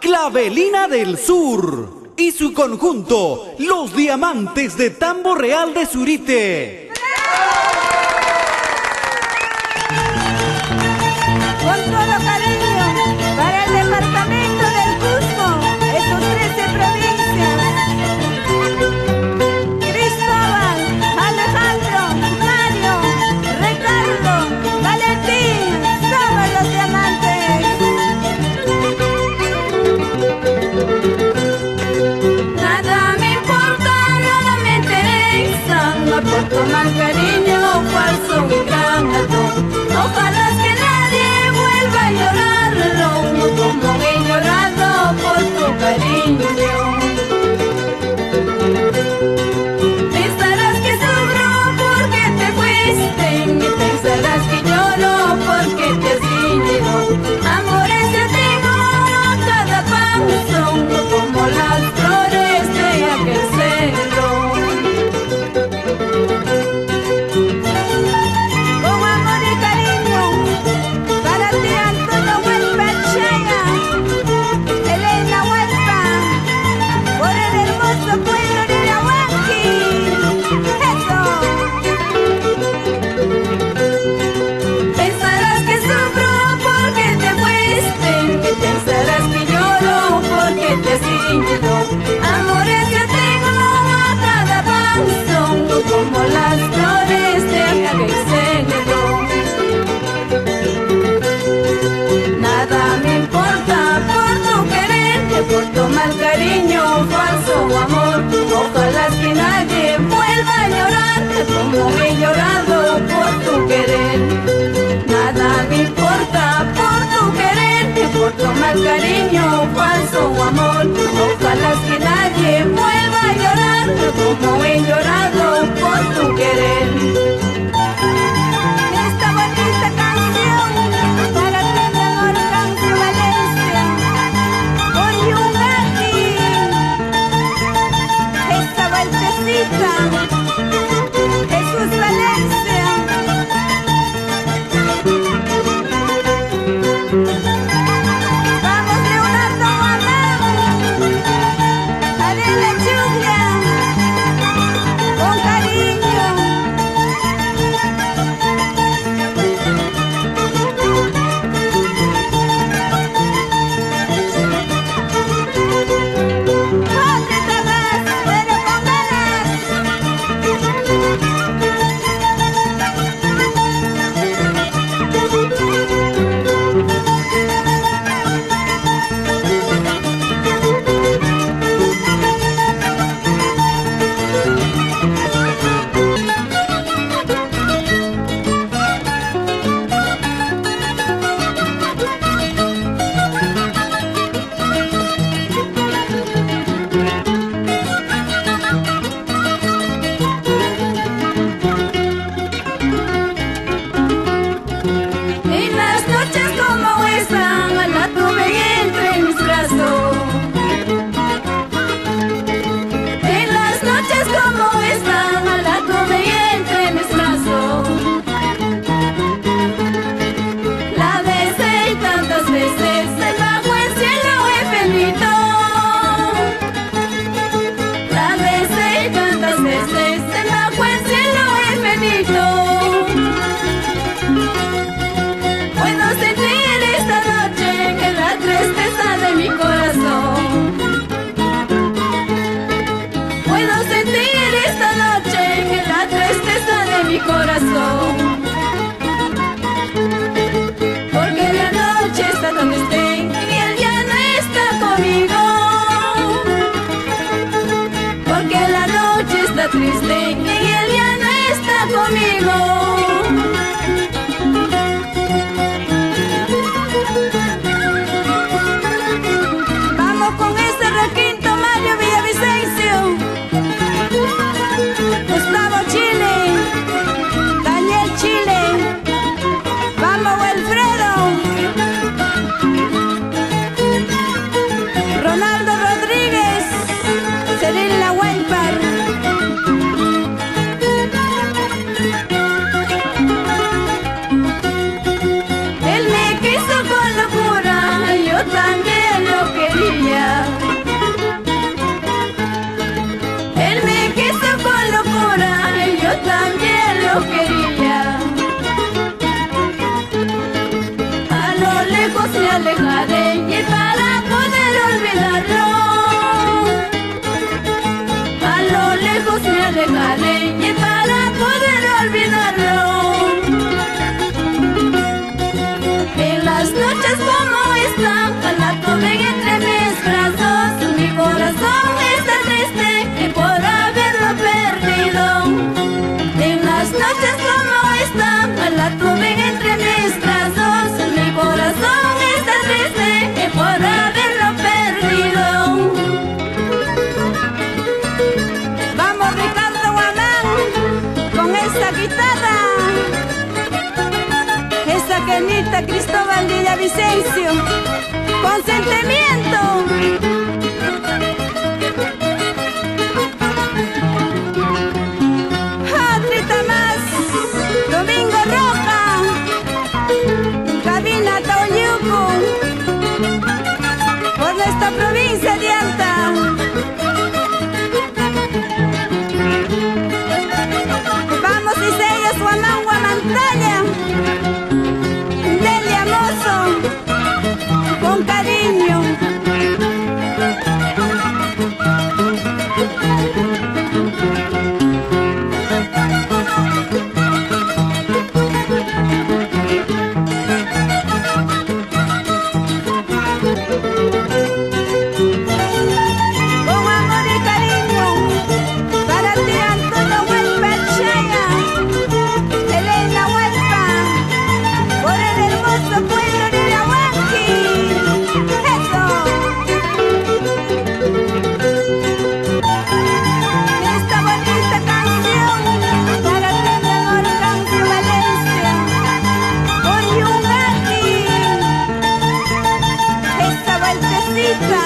Clavelina del Sur y su conjunto, Los Diamantes de Tambo Real de Zurite. Con todo cariño para el departamento del Cusco, estos 13 provincias. Cristóbal, Alejandro, Mario, Ricardo, Valentín, somos los diamantes. Nada me importa, nada me interesa, no aporto más cariño, falso y gran atón. Ojalá que nadie vuelva a llorarlo, como he llorado por tu cariño. Pensarás que sufro porque te fuiste, y pensarás que lloro porque te has ido. Amores yo tengo a cada paso, como las flores de aquel cerro. Con amor y cariño para ti, Antonio Huelpa Chaya, Elena Huelpa, por el hermoso pueblo de Irahuanqui. ¡Eso! Pensarás que sufro porque te fuiste, que pensarás que lloro porque te has ido. Amores yo tengo a cada paso, como las flores de aquel cerro. Nada me importa por tu querer, por tu mal cariño, falso amor. Ojalá que nadie vuelva a llorar como he llorado por tu querer. Nada me importa por tu querer, por tu mal cariño, falso amor. Ojalá que nadie vuelva a llorar como he llorado por tu querer. Esta bonita canción para ti, mi amor, Cancio Valencia, con Yungaki. Esta vueltecita, Jesús Valencia. Vamos, Leonardo Amán, Adela Julia, con cariño. Otra más, pero con ganas. En las noches como esta, la tuve entre mis brazos. En las noches como esta, la tuve entre mis brazos. La besé y tantas veces bajo el cielo he bendito. La besé y tantas veces bajo el cielo he bendito. Puedo sentir esta noche que la tristeza de mi corazón. Puedo sentir esta noche que la tristeza de mi corazón. Porque la noche está donde esté y él ya no está conmigo. Porque la noche está triste y él ya no está conmigo. Vamos con este requinto, Mario Villavicencio, Gustavo Chile, Daniel Chile. Villavicencio, con sentimiento. Otrita más, Domingo Roca, Cabina Taoyucu, por nuestra provincia de Anta. Vamos Isellas, Guamán, Guamantalla, Delia Mozo, con cariño. Con amor y cariño, para ti Antonio Huelpa Chaya, Elena Huelpa, por el hermoso pueblo de Irahuanqui. ¡Eso! Esta bonita canción, para ti mi amor Cancio Valencia, por Yungaki. Esta vueltecita